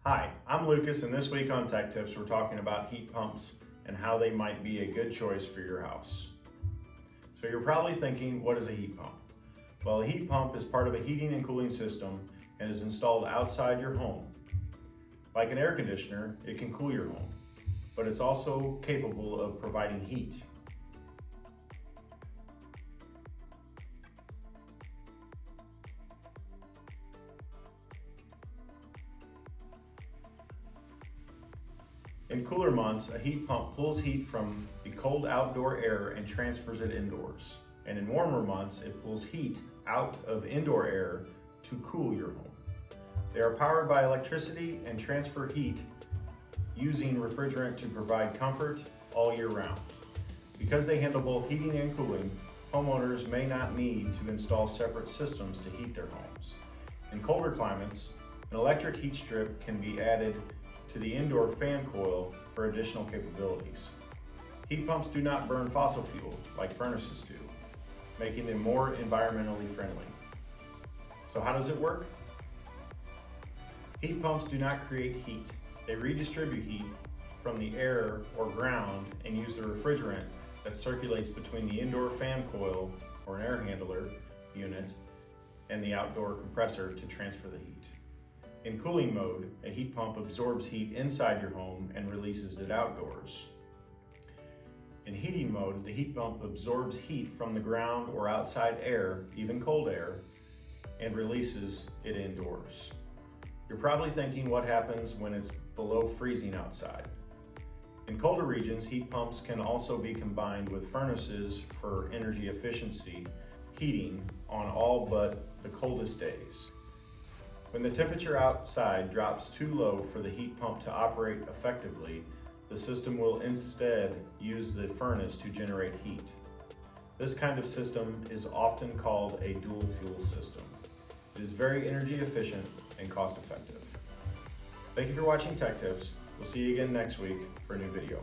Hi, I'm Lucas, and this week on Tech Tips we're talking about heat pumps and how they might be a good choice for your house. So you're probably thinking, what is a heat pump? Well, a heat pump is part of a heating and cooling system and is installed outside your home. Like an air conditioner, it can cool your home, but it's also capable of providing heat. In cooler months, a heat pump pulls heat from the cold outdoor air and transfers it indoors. And in warmer months, it pulls heat out of indoor air to cool your home. They are powered by electricity and transfer heat using refrigerant to provide comfort all year round. Because they handle both heating and cooling, homeowners may not need to install separate systems to heat their homes. In colder climates, an electric heat strip can be added to the indoor fan coil for additional capabilities. Heat pumps do not burn fossil fuel like furnaces do, making them more environmentally friendly. So how does it work? Heat pumps do not create heat. They redistribute heat from the air or ground and use the refrigerant that circulates between the indoor fan coil or an air handler unit and the outdoor compressor to transfer the heat. In cooling mode, a heat pump absorbs heat inside your home and releases it outdoors. In heating mode, the heat pump absorbs heat from the ground or outside air, even cold air, and releases it indoors. You're probably thinking, what happens when it's below freezing outside? In colder regions, heat pumps can also be combined with furnaces for energy efficiency heating on all but the coldest days. When the temperature outside drops too low for the heat pump to operate effectively, the system will instead use the furnace to generate heat. This kind of system is often called a dual fuel system. It is very energy efficient and cost effective. Thank you for watching Tech Tips. We'll see you again next week for a new video.